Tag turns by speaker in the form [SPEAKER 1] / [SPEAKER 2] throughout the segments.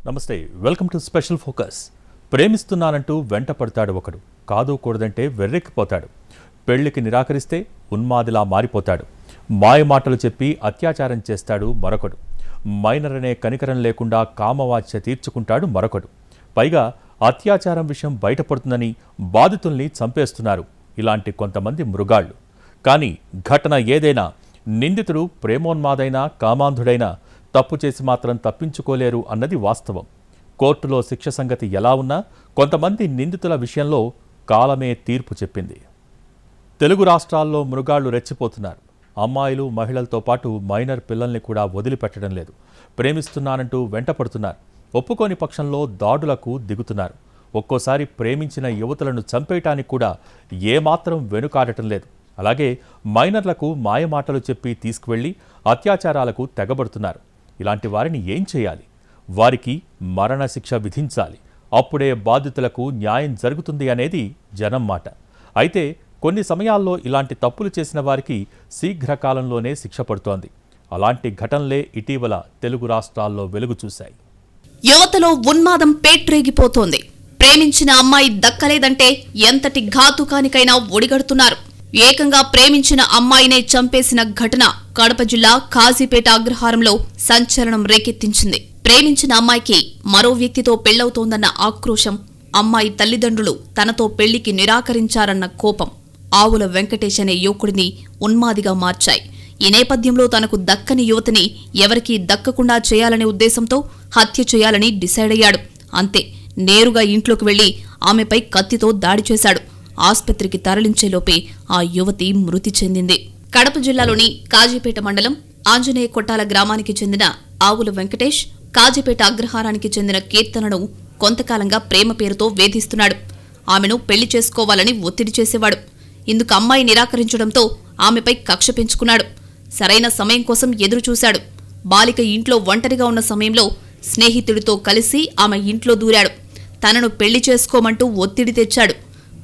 [SPEAKER 1] నమస్తే, welcome to special focus. ప్రేమిస్తున్నానంటూ వెంట పడతాడు ఒకడు, కాదు కూడదంటే వెర్రెక్కిపోతాడు. పెళ్లికి నిరాకరిస్తే ఉన్మాదిలా మారిపోతాడు. మాయ మాటలు చెప్పి అత్యాచారం చేస్తాడు మరొకడు. మైనర్ అనే కనికరం లేకుండా కామవాచ్య తీర్చుకుంటాడు మరొకడు. పైగా అత్యాచారం విషయం బయటపడుతుందని బాధితుల్ని చంపేస్తున్నారు ఇలాంటి కొంతమంది మృగాళ్ళు. కానీ ఘటన ఏదైనా, నిందితుడు ప్రేమోన్మాదైనా కామాంధుడైనా తప్పు చేసి మాత్రం తప్పించుకోలేరు అన్నది వాస్తవం. కోర్టులో శిక్ష సంగతి ఎలా ఉన్నా కొంతమంది నిందితుల విషయంలో కాలమే తీర్పు చెప్పింది. తెలుగు రాష్ట్రాల్లో మృగాళ్లు రెచ్చిపోతున్నారు. అమ్మాయిలు, మహిళలతో పాటు మైనర్ పిల్లల్ని కూడా వదిలిపెట్టడం లేదు. ప్రేమిస్తున్నానంటూ వెంటపడుతున్నారు. ఒప్పుకోని పక్షంలో దాడులకు దిగుతున్నారు. ఒక్కోసారి ప్రేమించిన యువతులను చంపేయటానికి కూడా ఏమాత్రం వెనుకాడటం లేదు. అలాగే మైనర్లకు మాయమాటలు చెప్పి తీసుకువెళ్లి అత్యాచారాలకు తెగబడుతున్నారు. ఇలాంటి వారిని ఏం చేయాలి? వారికి మరణశిక్ష విధించాలి. అప్పుడే బాధితులకు న్యాయం జరుగుతుంది అనేది జనం మాట. అయితే కొన్ని సమయాల్లో ఇలాంటి తప్పులు చేసిన వారికి శీఘ్రకాలంలోనే శిక్ష పడుతోంది. అలాంటి ఘటనలే ఇటీవల తెలుగు రాష్ట్రాల్లో వెలుగు చూశాయి.
[SPEAKER 2] యువతలో ఉన్మాదం పేట్రేగిపోతోంది. ప్రేమించిన అమ్మాయి దక్కలేదంటే ఎంతటి ఘాతుకానికైనా ఒడిగడుతున్నారు. ఏకంగా ప్రేమించిన అమ్మాయినే చంపేసిన ఘటన కడప జిల్లా కాజీపేట అగ్రహారంలో సంచలనం రేకెత్తించింది. ప్రేమించిన అమ్మాయికి మరో వ్యక్తితో పెళ్లవుతోందన్న ఆక్రోశం, అమ్మాయి తల్లిదండ్రులు తనతో పెళ్లికి నిరాకరించారన్న కోపం ఆవుల వెంకటేష్ అనే యువకుడిని ఉన్మాదిగా మార్చాయి. ఈ నేపథ్యంలో తనకు దక్కని యువతిని ఎవరికీ దక్కకుండా చేయాలనే ఉద్దేశంతో హత్య చేయాలని డిసైడ్ అయ్యాడు. అంతే, నేరుగా ఇంట్లోకి వెళ్లి ఆమెపై కత్తితో దాడి చేశాడు. ఆస్పత్రికి తరలించేలోపే ఆ యువతి మృతి చెందింది. కడప జిల్లాలోని కాజీపేట మండలం ఆంజనేయ కొట్టాల గ్రామానికి చెందిన ఆవుల వెంకటేష్ కాజీపేట అగ్రహారానికి చెందిన కీర్తనను కొంతకాలంగా ప్రేమ పేరుతో వేధిస్తున్నాడు. ఆమెను పెళ్లి చేసుకోవాలని ఒత్తిడి చేసేవాడు. ఇందుకు అమ్మాయి నిరాకరించడంతో ఆమెపై కక్ష పెంచుకున్నాడు. సరైన సమయం కోసం ఎదురుచూశాడు. బాలిక ఇంట్లో ఒంటరిగా ఉన్న సమయంలో స్నేహితుడితో కలిసి ఆమె ఇంట్లో దూరాడు. తనను పెళ్లి చేసుకోమంటూ ఒత్తిడి తెచ్చాడు.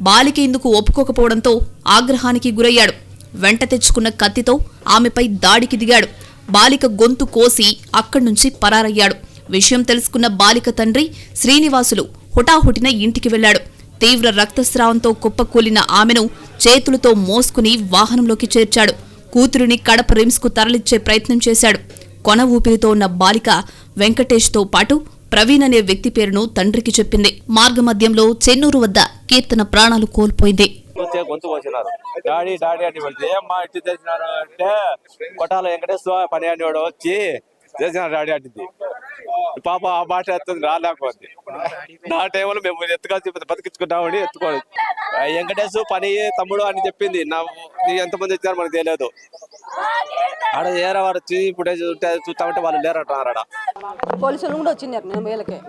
[SPEAKER 2] బాలిక ఇందుకు ఒప్పుకోకపోవడంతో ఆగ్రహానికి గురయ్యాడు. వెంట తెచ్చుకున్న కత్తితో ఆమెపై దాడికి దిగాడు. బాలిక గొంతు కోసి అక్కడ్నుంచి పరారయ్యాడు. విషయం తెలుసుకున్న బాలిక తండ్రి శ్రీనివాసులు హుటాహుటిన ఇంటికి వెళ్లాడు. తీవ్ర రక్తస్రావంతో కుప్పకూలిన ఆమెను చేతులతో మోసుకుని వాహనంలోకి చేర్చాడు. కూతురిని కడప రిమ్స్కు తరలించే ప్రయత్నం చేశాడు. కొన ఊపిరితో ఉన్న బాలిక వెంకటేష్తో పాటు ప్రవీణ్ అనే వ్యక్తి పేరును తండ్రికి చెప్పింది. మార్గమధ్యంలో చెన్నూరు వద్ద కీర్తన ప్రాణాలు కోల్పోయింది.
[SPEAKER 3] గొంతు కోసినారు. డాడీ డాడీ అని వెళ్తే ఏమ్మా ఇటు చేసినారు అంటే కొట్టాల వెంకటేశ్వర పని అనేవాడు వచ్చి చేసినారు డాడీ అంటుంది. పాప ఆ మాట ఎత్తుంది రాలేకపోతే నా టైంలో మేము ఎత్తుకోవాల్సి బతికించుకుంటామని ఎత్తుకోవాలి. వెంకటేశ్వర పని తమ్ముడు అని చెప్పింది. నా ఎంతమంది వచ్చారు మనకు తెలియదు. ఆడ ఏరా వారు వచ్చి ఫుటేజ్ చూస్తామంటే వాళ్ళు లేరంటున్నారు.
[SPEAKER 4] పోలీసులు కూడా వచ్చినారు. నేను వేలకే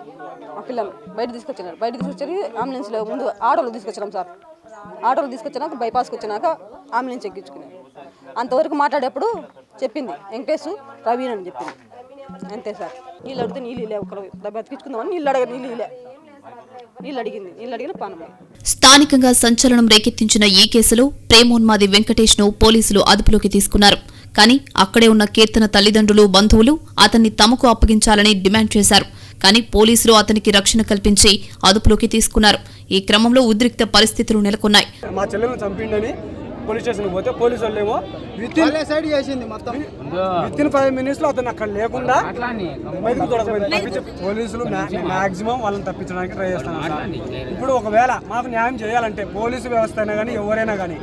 [SPEAKER 4] మా పిల్లలు బయట తీసుకొచ్చినారు. బయట తీసుకొచ్చి అంబులెన్స్లో ముందు ఆటోలో తీసుకొచ్చినాం సార్. ఆటోలో తీసుకొచ్చినాక బైపాస్కి వచ్చినాక అంబులెన్స్ ఎక్కించుకున్నాను. అంతవరకు మాట్లాడేప్పుడు చెప్పింది వెంకటేష్ ప్రవీణ్ అని చెప్పింది. అంతే సార్. నీళ్ళు అడిగితే నీళ్ళు ఇలే, ఒకరు బతికించుకుందామని నీళ్ళు అడిగింది. నీళ్ళు అడిగిన పానం.
[SPEAKER 2] స్థానికంగా సంచలనం రేకెత్తించిన ఈ కేసులో ప్రేమోన్మాది వెంకటేష్ ను పోలీసులు అదుపులోకి తీసుకున్నారు. కానీ అక్కడే ఉన్న కీర్తన తల్లిదండ్రులు, బంధువులు అతన్ని తమకు అప్పగించాలని డిమాండ్ చేశారు. కానీ పోలీసులు అతనికి రక్షణ కల్పించి అదుపులోకి తీసుకున్నారు. ఈ క్రమంలో ఉద్రిక్త పరిస్థితులు నెలకొన్నాయి.
[SPEAKER 5] మా చెల్లెలను చంపిండని పోలీస్ స్టేషన్ పోతే పోలీసు వాళ్ళేమో వితిన్ 5 minutes లో అతను అక్కడ లేకుండా బయటకు తొడగపోయింది. పోలీసులు మాక్సిమం వాళ్ళని తప్పించడానికి ట్రై చేస్తున్నారు. ఇప్పుడు ఒకవేళ మాకు న్యాయం చేయాలంటే పోలీసు వ్యవస్థ అయినా కానీ ఎవరైనా కానీ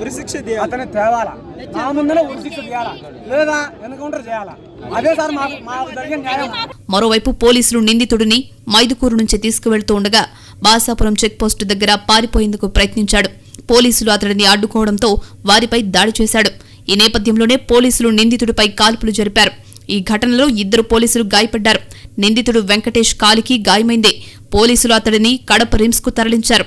[SPEAKER 5] అతన్ని తేవాలా, మా ముందునే ఉరిశిక్ష తీయాలా, లేదా ఎన్కౌంటర్ చేయాలా. అదే సార్ మాకు జరిగే న్యాయం.
[SPEAKER 2] మరోవైపు పోలీసులు నిందితుడిని మైదుకూరు నుంచి తీసుకువెళ్తూ ఉండగా బాసాపురం చెక్పోస్టు దగ్గర పారిపోయేందుకు ప్రయత్నించాడు. పోలీసులు అతడిని అడ్డుకోవడంతో వారిపై దాడి చేశాడు. ఈ నేపథ్యంలోనే పోలీసులు నిందితుడిపై కాల్పులు జరిపారు. ఈ ఘటనలో 2 పోలీసులు గాయపడ్డారు. నిందితుడు వెంకటేష్ కాలికి గాయమైంది. పోలీసులు అతడిని కడప రిమ్స్కు తరలించారు.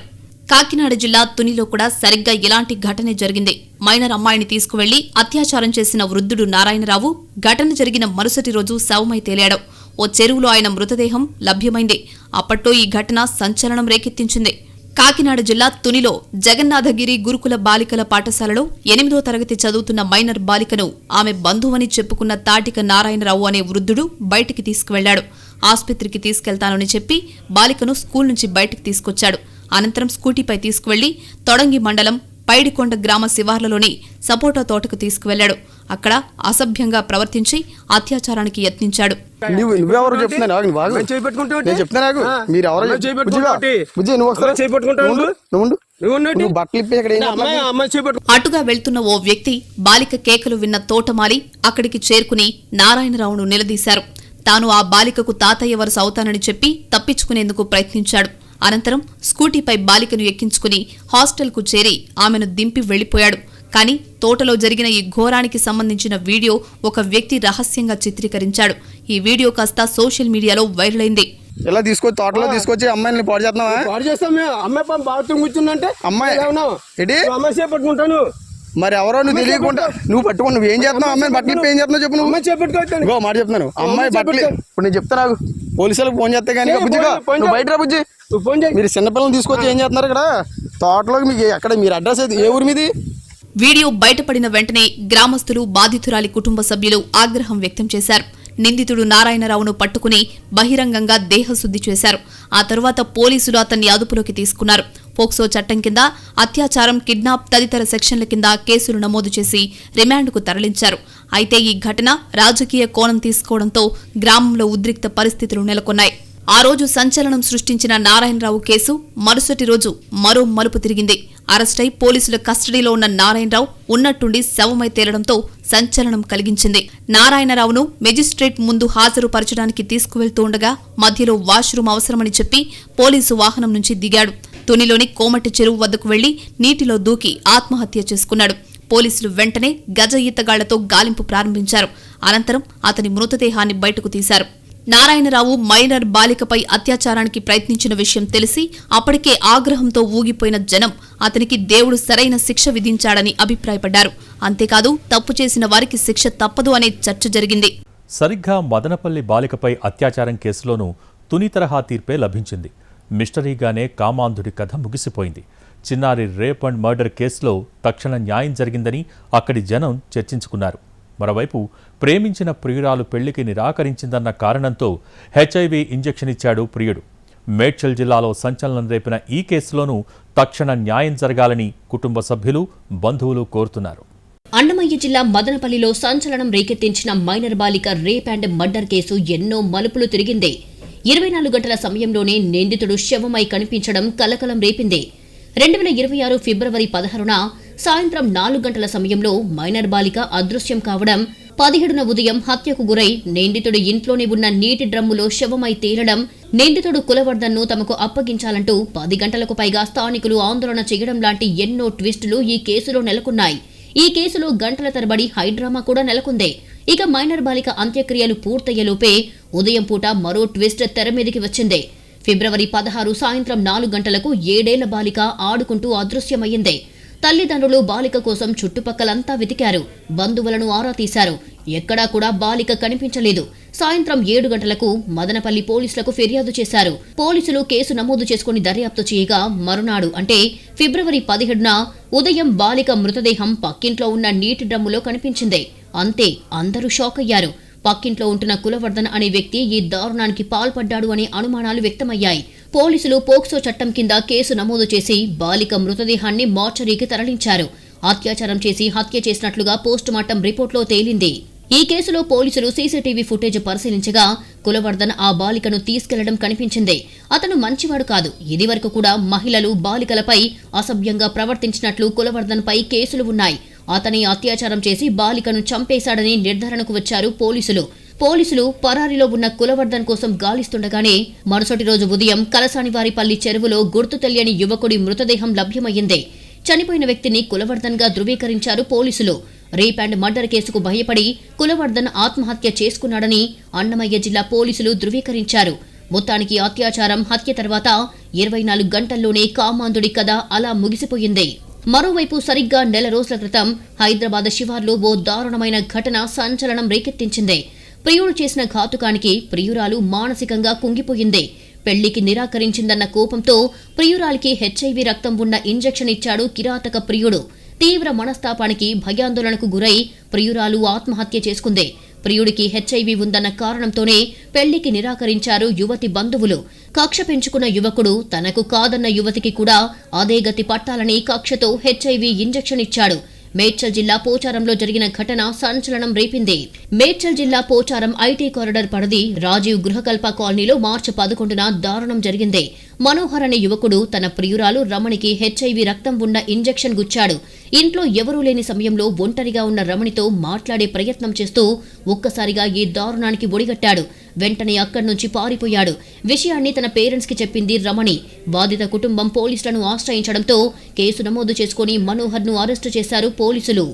[SPEAKER 2] కాకినాడ జిల్లా తునిలో కూడా సరిగ్గా ఇలాంటి ఘటనే జరిగింది. మైనర్ అమ్మాయిని తీసుకువెళ్లి అత్యాచారం చేసిన వృద్ధుడు నారాయణరావు ఘటన జరిగిన మరుసటి రోజు శవమై తేలాడు. ఓ చెరువులో ఆయన మృతదేహం లభ్యమైంది. అప్పట్లో ఈ ఘటన సంచలనం రేకెత్తించింది. కాకినాడ జిల్లా తునిలో జగన్నాథగిరి గురుకుల బాలికల పాఠశాలలో 8వ తరగతి చదువుతున్న మైనర్ బాలికను ఆమె బంధువని చెప్పుకున్న తాటిక నారాయణరావు అనే వృద్ధుడు బయటికి తీసుకువెళ్లాడు. ఆస్పత్రికి తీసుకెళ్తానని చెప్పి బాలికను స్కూల్ నుంచి బయటికి తీసుకొచ్చాడు. అనంతరం స్కూటీపై తీసుకువెళ్లి తొడంగి మండలం పైడికొండ గ్రామ శివార్లలోని సపోటా తోటకు తీసుకువెళ్లాడు. అక్కడ అసభ్యంగా ప్రవర్తించి అత్యాచారానికి యత్నించాడు.
[SPEAKER 6] నువ్వెవరు చెప్తున్నాను
[SPEAKER 2] అటుగా వెళ్తున్న ఓ వ్యక్తి బాలిక కేకలు విన్న తోటమాలి అక్కడికి చేరుకుని నారాయణరావును నిలదీశారు. తాను ఆ బాలికకు తాతయ్య వరుస అవుతానని చెప్పి తప్పించుకునేందుకు ప్రయత్నించాడు. అనంతరం స్కూటీపై బాలికను ఎక్కించుకుని హాస్టల్కు చేరి ఆమెను దింపి వెళ్లిపోయాడు. కానీ తోటలో జరిగిన ఈ ఘోరానికి సంబంధించిన వీడియో ఒక వ్యక్తి రహస్యంగా చిత్రీకరించాడు. ఈ వీడియో కాస్త సోషల్ మీడియాలో వైరల్ అయింది.
[SPEAKER 6] ఇలా తీసుకొచ్చి తోటలో తీసుకొచ్చి అమ్మాయిని పాడు చేస్తున్నావా?
[SPEAKER 5] పాడు చేస్తాం. అమ్మాయి బాత్రూమ్ కూర్చుందంటే
[SPEAKER 6] అమ్మాయి
[SPEAKER 5] అమ్మాయి చేపట్టుకుంటాను.
[SPEAKER 6] మరి ఎవరో నువ్వు తెలియకుండా నువ్వు పట్టుకుని నువ్వు ఏం చేస్తున్నావు? అమ్మాయిని బట్టలు ఏం చేస్తున్నావు చెప్పు. నువ్వు చేపట్టుకో మాట చెప్తున్నాను. అమ్మాయి బట్టలు ఇప్పుడు నేను చెప్తా నాకు పోలీసులకు ఫోన్ చేస్తే కానీ బుజ్జిగా నువ్వు బయట రా బుజ్జి. మీరు చిన్నపిల్లలు తీసుకొచ్చి ఏం చేస్తున్నారు ఇక్కడ తోటలోకి? మీకు ఎక్కడ మీరు అడ్రస్ ఏ ఊరి మీది?
[SPEAKER 2] వీడియో బయటపడిన వెంటనే గ్రామస్తులు బాధితురాలి కుటుంబ సభ్యులు ఆగ్రహం వ్యక్తం చేశారు. నిందితుడు నారాయణరావును పట్టుకుని బహిరంగంగా దేహశుద్ధి చేశారు. ఆ తరువాత పోలీసులు అతన్ని అదుపులోకి తీసుకున్నారు. పోక్సో చట్టం కింద అత్యాచారం, కిడ్నాప్ తదితర సెక్షన్ల కింద కేసులు నమోదు చేసి రిమాండ్కు తరలించారు. అయితే ఈ ఘటన రాజకీయ కోణం తీసుకోవడంతో గ్రామంలో ఉద్రిక్త పరిస్థితులు నెలకొన్నాయి. ఆ రోజు సంచలనం సృష్టించిన నారాయణరావు కేసు మరుసటి రోజు మరో మలుపు తిరిగింది. అరెస్టై పోలీసుల కస్టడీలో ఉన్న నారాయణరావు ఉన్నట్టుండి శవమై తేలడంతో సంచలనం కలిగించింది. నారాయణరావును మెజిస్ట్రేట్ ముందు హాజరుపరచడానికి తీసుకువెళ్తూ ఉండగా మధ్యలో వాష్రూమ్ అవసరమని చెప్పి పోలీసు వాహనం నుంచి దిగాడు. తునిలోని కోమటి చెరువు వద్దకు వెళ్లి నీటిలో దూకి ఆత్మహత్య చేసుకున్నాడు. పోలీసులు వెంటనే గజ ఈతగాళ్లతో గాలింపు ప్రారంభించారు. అనంతరం అతని మృతదేహాన్ని బయటకు తీశారు. నారాయణరావు మైనర్ బాలికపై అత్యాచారానికి ప్రయత్నించిన విషయం తెలిసి అప్పటికే ఆగ్రహంతో ఊగిపోయిన జనం అతనికి దేవుడు సరైన శిక్ష విధించాడని అభిప్రాయపడ్డారు. అంతేకాదు తప్పు చేసిన వారికి శిక్ష తప్పదు అనే చర్చ జరిగింది.
[SPEAKER 1] సరిగ్గా మదనపల్లి బాలికపై అత్యాచారం కేసులోనూ తుని తరహా తీర్పే లభించింది. మిస్టరీగానే కామాంధుడి కథ ముగిసిపోయింది. చిన్నారి రేప్ అండ్ మర్డర్ కేసులో తక్షణ న్యాయం జరిగిందని అక్కడి జనం చర్చించుకున్నారు. మరోవైపు ప్రేమించిన ప్రియురాలు పెళ్లికి నిరాకరించిందన్న కారణంతో హెచ్ఐవి ఇంజెక్షన్ ఇచ్చాడు ప్రియుడు. మేడ్చల్ జిల్లాలో సంచలనం రేపిన ఈ కేసులోనూ తక్షణ న్యాయం జరగాలని కుటుంబ సభ్యులు, బంధువులు కోరుతున్నారు.
[SPEAKER 7] అన్నమయ్య జిల్లా మదనపల్లిలో సంచలనం రేకెత్తించిన మైనర్ బాలిక రేప్ అండ్ మర్డర్ కేసు ఎన్నో మలుపులు తిరిగింది. 24 గంటల సమయంలోనే నిందితుడు శవమై కనిపించడం కలకలం రేపింది. 2026 ఫిబ్రవరి 16న సాయంత్రం 4 గంటల సమయంలో మైనర్ బాలిక అదృశ్యం కావడం, 17న ఉదయం హత్యకు గురై నిందితుడు ఇంట్లోనే ఉన్న నీటి డ్రమ్ములో శవమై తేలడం, నిందితుడు కులవర్ధన్ను తమకు అప్పగించాలంటూ 10 గంటలకు పైగా స్థానికులు ఆందోళన చేయడం లాంటి ఎన్నో ట్విస్టులు ఈ కేసులో నెలకొన్నాయి. ఈ కేసులో గంటల తరబడి హైడ్రామా కూడా నెలకొంది. ఇక మైనర్ బాలిక అంత్యక్రియలు పూర్తయ్యేలోపే ఉదయం పూట మరో ట్విస్ట్ తెరమీదికి వచ్చింది. ఫిబ్రవరి 16 సాయంత్రం 4 గంటలకు 7 ఏళ్ల బాలిక ఆడుకుంటూ అదృశ్యమయ్యింది. తల్లిదండ్రులు బాలిక కోసం చుట్టుపక్కలంతా వెతికారు. బంధువులను ఆరా తీశారు. ఎక్కడా కూడా బాలిక కనిపించలేదు. సాయంత్రం 7 గంటలకు మదనపల్లి పోలీసులకు ఫిర్యాదు చేశారు. పోలీసులు కేసు నమోదు చేసుకుని దర్యాప్తు చేయగా మరునాడు అంటే ఫిబ్రవరి 17న ఉదయం బాలిక మృతదేహం పక్కింట్లో ఉన్న నీటి డ్రమ్ములో కనిపించింది. అంతే, అందరూ షాక్ అయ్యారు. పక్కింట్లో ఉంటున్న కులవర్ధన్ అనే వ్యక్తి ఈ దారుణానికి పాల్పడ్డాడు అనే అనుమానాలు వ్యక్తమయ్యాయి. పోలీసులు పోక్సో చట్టం కింద కేసు నమోదు చేసి బాలిక మృతదేహాన్ని మార్చరీకి తరలించారు. అత్యాచారం చేసి హత్య చేసినట్లుగా పోస్టుమార్టం రిపోర్టులో తేలింది. ఈ కేసులో పోలీసులు సీసీటీవీ ఫుటేజ్ పరిశీలించగా కులవర్ధన్ ఆ బాలికను తీసుకెళ్లడం కనిపించింది. అతను మంచివాడు కాదు. ఇదివరకు కూడా మహిళలు, బాలికలపై అసభ్యంగా ప్రవర్తించినట్లు కులవర్ధన్పై కేసులు ఉన్నాయి. అతని అత్యాచారం చేసి బాలికను చంపేశాడని నిర్ధారణకు వచ్చారు పోలీసులు పరారీలో ఉన్న కులవర్ధన్ కోసం గాలిస్తుండగానే మరుసటి రోజు ఉదయం కలసానివారిపల్లి చెరువులో గుర్తు తెలియని యువకుడి మృతదేహం లభ్యమయ్యింది. చనిపోయిన వ్యక్తిని కులవర్ధన్ గా ధృవీకరించారు పోలీసులు. రేప్ అండ్ మర్డర్ కేసుకు భయపడి కులవర్ధన్ ఆత్మహత్య చేసుకున్నాడని అన్నమయ్య జిల్లా పోలీసులు ధృవీకరించారు. మొత్తానికి అత్యాచారం, హత్య తర్వాత 24 గంటల్లోనే కామాంధుడి కథ అలా ముగిసిపోయింది. మరోవైపు సరిగ్గా నెల రోజుల క్రితం హైదరాబాద్ శివార్లో ఓ దారుణమైన ఘటన సంచలనం రేకెత్తించింది. ప్రియుడు చేసిన ఘాతుకానికి ప్రియురాలు మానసికంగా కుంగిపోయింది. పెళ్లికి నిరాకరించిందన్న కోపంతో ప్రియురాలికి హెచ్ఐవి రక్తం ఉన్న ఇంజెక్షన్ ఇచ్చాడు కిరాతక ప్రియుడు. తీవ్ర మనస్తాపానికి భయాందోళనకు గురై ప్రియురాలు ఆత్మహత్య చేసుకుంది. ప్రియుడికి హెచ్ఐవి ఉందన్న కారణంతోనే పెళ్లికి నిరాకరించారు యువతి బంధువులు. కక్ష పెంచుకున్న యువకుడు తనకు కాదన్న యువతికి కూడా అదే గతి పట్టాలని కక్షతో హెచ్ఐవి ఇంజెక్షన్ ఇచ్చాడు. మేడ్చల్ జిల్లా పోచారంలో జరిగిన ఘటన సంచలనం రేపింది. మేడ్చల్ జిల్లా పోచారం ఐటీ కారిడార్ పరిధి రాజీవ్ గృహకల్ప కాలనీలో మార్చి 11న దారుణం జరిగింది. మనోహర్ అనే యువకుడు తన ప్రియురాలు రమణికి హెచ్ఐవి రక్తం ఉన్న ఇంజెక్షన్ గుచ్చాడు. ఇంట్లో ఎవరూ లేని సమయంలో ఒంటరిగా ఉన్న రమణితో మాట్లాడే ప్రయత్నం చేస్తూ ఒక్కసారిగా ఈ దారుణానికి ఒడిగట్టాడు. వెంటనే అక్కడి నుంచి పారిపోయాడు. విషయాన్ని తన పేరెంట్స్ కి చెప్పింది రమణి. బాధిత కుటుంబం పోలీసులను ఆశ్రయించడంతో కేసు నమోదు చేసుకుని మనోహర్ ను అరెస్టు చేశారు పోలీసులు.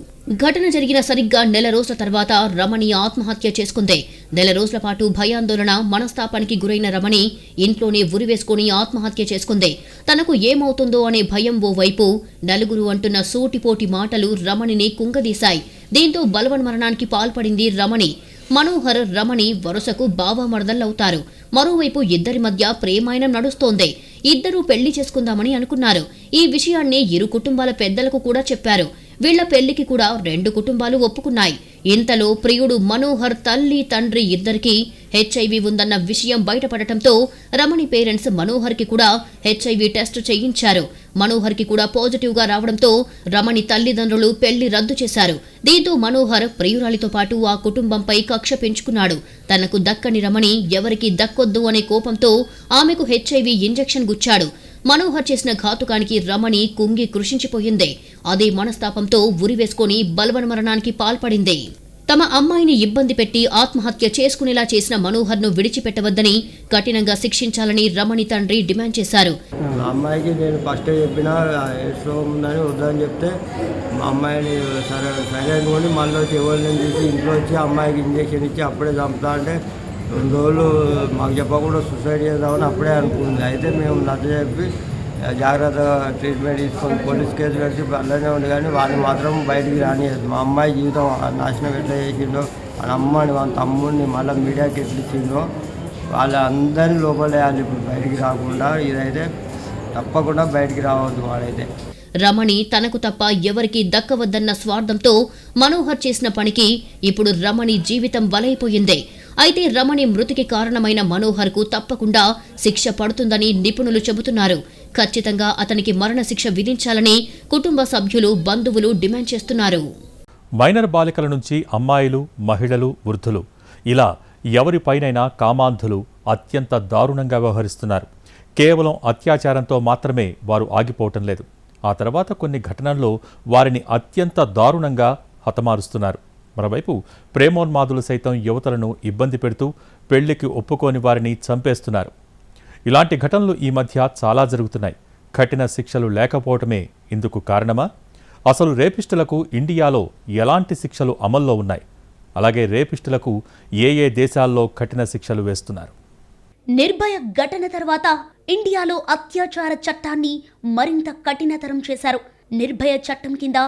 [SPEAKER 7] ఘటన జరిగిన సరిగ్గా నెల రోజుల తర్వాత రమణి ఆత్మహత్య చేసుకుంది. నెల రోజుల పాటు భయాందోళన మనస్తాపానికి గురైన రమణి ఇంట్లోనే ఉరివేసుకుని ఆత్మహత్య చేసుకుంది. తనకు ఏమవుతుందో అనే భయం ఓవైపు, నలుగురు అంటున్న సూటిపోటి మాటలు రమణిని కుంగదీశాయి. దీంతో బలవన్మరణానికి పాల్పడింది రమణి. మనోహర్, రమణి వరుసకు బావామరదళ్లవుతారు. మరోవైపు ఇద్దరి మధ్య ప్రేమాయణం నడుస్తోంది. ఇద్దరూ పెళ్లి చేసుకుందామని అనుకున్నారు. ఈ విషయాన్ని ఇరు కుటుంబాల పెద్దలకు కూడా చెప్పారు. వీళ్ల పెళ్లికి కూడా 2 కుటుంబాలు ఒప్పుకున్నాయి. ఇంతలో ప్రియుడు మనోహర్ తల్లి, తండ్రి ఇద్దరికీ హెచ్ఐవి ఉందన్న విషయం బయటపడటంతో రమణి పేరెంట్స్ మనోహర్ కి కూడా హెచ్ఐవి టెస్ట్ చేయించారు. మనోహర్ కి కూడా పాజిటివ్ గా రావడంతో రమణి తల్లిదండ్రులు పెళ్లి రద్దు చేశారు. దీంతో మనోహర్ ప్రియురాలితో పాటు ఆ కుటుంబంపై కక్ష పెంచుకున్నాడు. తనకు దక్కని రమణి ఎవరికి దక్కొద్దు అనే కోపంతో ఆమెకు హెచ్ఐవి ఇంజెక్షన్ గుచ్చాడు. మనోహర్ చేసిన ఘాతుకానికి రమణి కుంగి కృషించిపోయింది. అదే మనస్తాపంతో ఉరివేసుకుని బలవన్మరణానికి పాల్పడింది. తమ అమ్మాయిని ఇబ్బంది పెట్టి ఆత్మహత్య చేసుకునేలా చేసిన మనోహర్ ను విడిచిపెట్టవద్దని, కఠినంగా శిక్షించాలని రమణి తండ్రి డిమాండ్ చేశారు.
[SPEAKER 8] అమ్మాయికి నేను ఫస్ట్ చెప్పినా ఎయిడ్స్ ఉందని వద్దని చెప్తే మా అమ్మాయిని సరే అనుకోని మళ్ళీ వచ్చి ఎవరిని చూసి ఇంట్లో వచ్చి అమ్మాయికి ఇంజక్షన్ ఇచ్చి అప్పుడే చంపుతా అంటే 2 రోజులు మాకు చెప్పకుండా సూసైడ్ చేద్దామని అప్పుడే అనుకుంది. అయితే మేము నచ్చ చెప్పి జాగ్రత్తగా ట్రీట్మెంట్ తీసుకొని పోలీస్ కేసు కట్టి అలానే ఉంది, కానీ వాళ్ళు మాత్రం బయటికి రానియదు. మా అమ్మాయి జీవితం నాశనం ఎట్లా చేసిందో, వాళ్ళ అమ్మని వాళ్ళ తమ్ముడిని మళ్ళీ మీడియాకి ఎట్లా ఇచ్చిందో వాళ్ళందరినీ లోపలేయాలి. ఇప్పుడు బయటికి రాకుండా ఇదైతే తప్పకుండా బయటికి రావద్దు వాడైతే.
[SPEAKER 7] రమణి తనకు తప్ప ఎవరికీ దక్కవద్దన్న స్వార్థంతో మనోహర్ చేసిన పనికి ఇప్పుడు రమణి జీవితం బలైపోయింది. అయితే రమణి మృతికి కారణమైన మనోహర్ కు తప్పకుండా శిక్ష పడుతుందని నిపుణులు చెబుతున్నారు. ఖచ్చితంగా అతనికి మరణశిక్ష విధించాలని కుటుంబ సభ్యులు, బంధువులు డిమాండ్ చేస్తున్నారు.
[SPEAKER 1] మైనర్ బాలికల నుంచి అమ్మాయిలు, మహిళలు, వృద్ధులు ఇలా ఎవరిపైనైనా కామాంధులు అత్యంత దారుణంగా వ్యవహరిస్తున్నారు. కేవలం అత్యాచారంతో మాత్రమే వారు ఆగిపోవటం లేదు. ఆ తర్వాత కొన్ని ఘటనల్లో వారిని అత్యంత దారుణంగా హతమారుస్తున్నారు. మరోవైపు ప్రేమోన్మాదులు సైతం యువతలను ఇబ్బంది పెడుతూ పెళ్లికి ఒప్పుకోని వారిని చంపేస్తున్నారు. ఇలాంటి ఘటనలు ఈ మధ్య చాలా జరుగుతున్నాయి. కఠిన శిక్షలు లేకపోవటమే ఇందుకు కారణమా? అసలు రేపిస్టులకు ఇండియాలో ఎలాంటి శిక్షలు అమల్లో ఉన్నాయి? అలాగే రేపిస్టులకు ఏ దేశాల్లో కఠిన శిక్షలు వేస్తున్నారు?
[SPEAKER 9] నిర్భయ ఘటన తర్వాత ఇండియాలో అత్యాచార చట్టాన్ని మరింత కఠినతరం చేశారు. నిర్భయ చట్టం కింద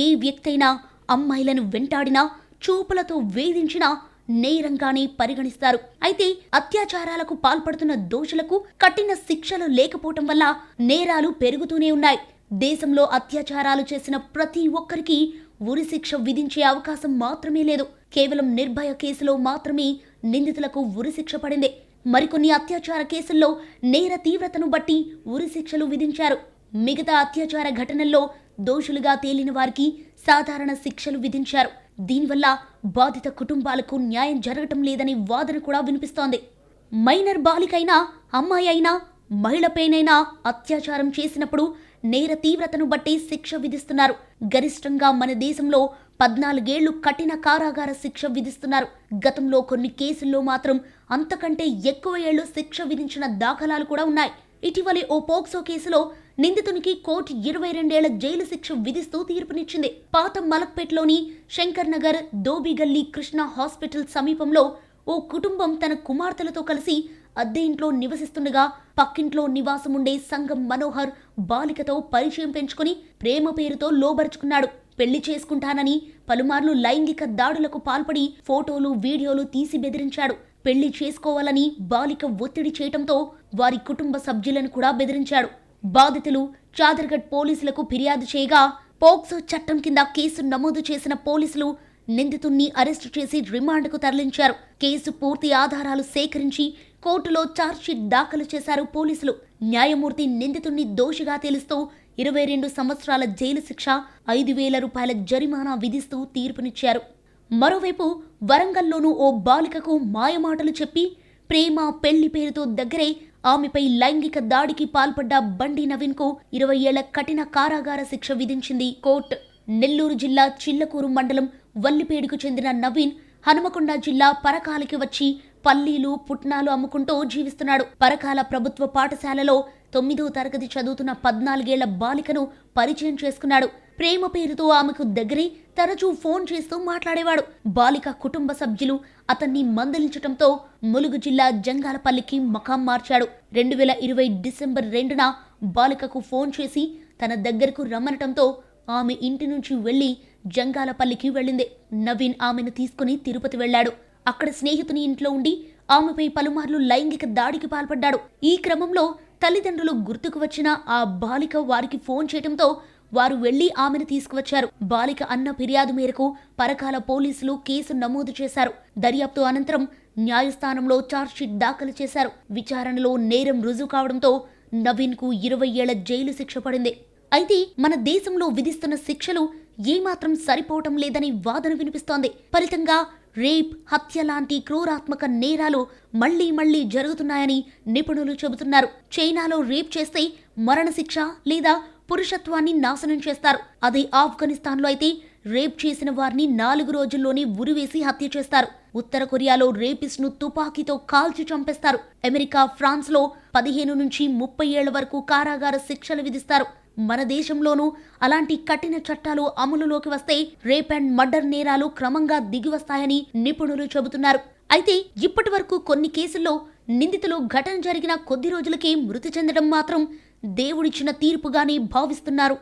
[SPEAKER 9] ఏ వ్యక్తైనా అమ్మాయిలను వెంటాడినా, చూపులతో వేధించినా నేరంగానే పరిగణిస్తారు. అయితే అత్యాచారాలకు పాల్పడుతున్న దోషులకు కఠిన శిక్షలు లేకపోవటం వల్ల నేరాలు పెరుగుతూనే ఉన్నాయి. దేశంలో అత్యాచారాలు చేసిన ప్రతి ఒక్కరికి ఉరిశిక్ష విధించే అవకాశం మాత్రమే లేదు. కేవలం నిర్భయ కేసులో మాత్రమే నిందితులకు ఉరిశిక్ష పడింది. మరికొన్ని అత్యాచార కేసుల్లో నేర తీవ్రతను బట్టి ఉరిశిక్షలు విధించారు. మిగతా అత్యాచార ఘటనల్లో దోషులుగా తేలిన వారికి సాధారణ శిక్షలు విధించారు. దీనివల్ల బాధిత కుటుంబాలకు న్యాయం జరగటం లేదని వాదన కూడా వినిపిస్తోంది. మైనర్ బాలికైనా, అమ్మాయి అయినా, మహిళపైనైనా అత్యాచారం చేసినప్పుడు నేర తీవ్రతను బట్టి శిక్ష విధిస్తున్నారు. గరిష్టంగా మన దేశంలో 14 ఏళ్లు కఠిన కారాగార శిక్ష విధిస్తున్నారు. గతంలో కొన్ని కేసుల్లో మాత్రం అంతకంటే ఎక్కువ ఏళ్లు శిక్ష విధించిన దాఖలాలు కూడా ఉన్నాయి. ఇటీవలే ఓ పోక్సో కేసులో నిందితునికి కోర్టు 22 ఏళ్ల జైలు శిక్ష విధిస్తూ తీర్పునిచ్చింది. పాత మలక్పేట్లోని శంకర్ నగర్ దోబిగల్లీ కృష్ణ హాస్పిటల్ సమీపంలో ఓ కుటుంబం తన కుమార్తెలతో కలిసి అద్దె ఇంట్లో నివసిస్తుండగా పక్కింట్లో నివాసముండే సంగం మనోహర్ బాలికతో పరిచయం పెంచుకుని ప్రేమ పేరుతో లోబరుచుకున్నాడు. పెళ్లి చేసుకుంటానని పలుమార్లు లైంగిక దాడులకు పాల్పడి ఫోటోలు, వీడియోలు తీసి బెదిరించాడు. పెళ్లి చేసుకోవాలని బాలిక ఒత్తిడి చేయటంతో వారి కుటుంబ సభ్యులను కూడా బెదిరించాడు. బాధితులు చాదర్గఢ్ పోలీసులకు ఫిర్యాదు చేయగా పోక్సో చట్టం కింద కేసు నమోదు చేసిన పోలీసులు నిందితుణ్ణి అరెస్టు చేసి రిమాండ్కు తరలించారు. కేసు పూర్తి ఆధారాలు సేకరించి కోర్టులో ఛార్జ్షీట్ దాఖలు చేశారు పోలీసులు. న్యాయమూర్తి నిందితుణ్ణి దోషిగా తేలుస్తూ 22 సంవత్సరాల జైలు శిక్ష, 5,000 రూపాయల జరిమానా విధిస్తూ తీర్పునిచ్చారు. మరోవైపు వరంగల్లోనూ ఓ బాలికకు మాయమాటలు చెప్పి ప్రేమ పెళ్లి పేరుతో దగ్గరే ఆమెపై లైంగిక దాడికి పాల్పడ్డ బండి నవీన్కు 20 ఏళ్ల కఠిన కారాగార శిక్ష విధించింది కోర్టు. నెల్లూరు జిల్లా చిల్లకూరు మండలం వల్లిపేడుకు చెందిన నవీన్ హనుమకొండ జిల్లా పరకాలకి వచ్చి పల్లీలు పుట్నాలు అమ్ముకుంటూ జీవిస్తున్నాడు. పరకాల ప్రభుత్వ పాఠశాలలో 9వ తరగతి చదువుతున్న 14 ఏళ్ల బాలికను పరిచయం చేసుకున్నాడు. ప్రేమ పేరుతో ఆమెకు దగ్గరే తరచూ ఫోన్ చేస్తూ మాట్లాడేవాడు. బాలిక కుటుంబ సభ్యులు అతన్ని మందలించటంతో ములుగు జిల్లా జంగాలపల్లికి మకాం మార్చాడు. 2020 డిసెంబర్ 2న బాలికకు ఫోన్ చేసి తన దగ్గరకు రమ్మనటంతో ఆమె ఇంటి నుంచి వెళ్లి జంగాలపల్లికి వెళ్ళింది. నవీన్ ఆమెను తీసుకుని తిరుపతి వెళ్లాడు. అక్కడ స్నేహితుని ఇంట్లో ఉండి ఆమెపై పలుమార్లు లైంగిక దాడికి పాల్పడ్డాడు. ఈ క్రమంలో తల్లిదండ్రులు గుర్తుకు వచ్చిన ఆ బాలిక వారికి ఫోన్ చేయడంతో వారు వెళ్లి ఆమెను తీసుకువచ్చారు. బాలిక అన్న ఫిర్యాదు మేరకు పరకాల పోలీసులు కేసు నమోదు చేశారు. దర్యాప్తు అనంతరం న్యాయస్థానంలో ఛార్జ్షీట్ దాఖలు చేశారు. విచారణలో నేరం రుజువు కావడంతో నవీన్కు 20 ఏళ్ల జైలు శిక్ష పడింది. అయితే మన దేశంలో విధిస్తున్న శిక్షలు ఏమాత్రం సరిపోవటం లేదని వాదన వినిపిస్తోంది. ఫలితంగా రేప్, హత్య లాంటి క్రూరాత్మక నేరాలు మళ్లీ మళ్లీ జరుగుతున్నాయని నిపుణులు చెబుతున్నారు. చైనాలో రేప్ చేస్తే మరణశిక్ష లేదా పురుషత్వాన్ని నాశనం చేస్తారు. అదే ఆఫ్ఘనిస్తాన్లో అయితే రేప్ చేసిన వారిని 4 రోజుల్లోనే ఉరివేసి హత్య చేస్తారు. ఉత్తర కొరియాలో రేపిస్ట్ను తుపాకీతో కాల్చి చంపేస్తారు. అమెరికా, ఫ్రాన్స్లో 15 నుంచి 30 ఏళ్ల వరకు కారాగార శిక్షలు విధిస్తారు. మన దేశంలోనూ అలాంటి కఠిన చట్టాలు అమలులోకి వస్తే రేప్ అండ్ మర్డర్ నేరాలు క్రమంగా దిగివస్తాయని నిపుణులు చెబుతున్నారు. అయితే ఇప్పటి వరకు కొన్ని కేసుల్లో నిందితులు ఘటన జరిగిన కొద్ది రోజులకే మృతి చెందడం మాత్రం దేవుడిచ్చిన తీర్పుగానే భావిస్తున్నారు.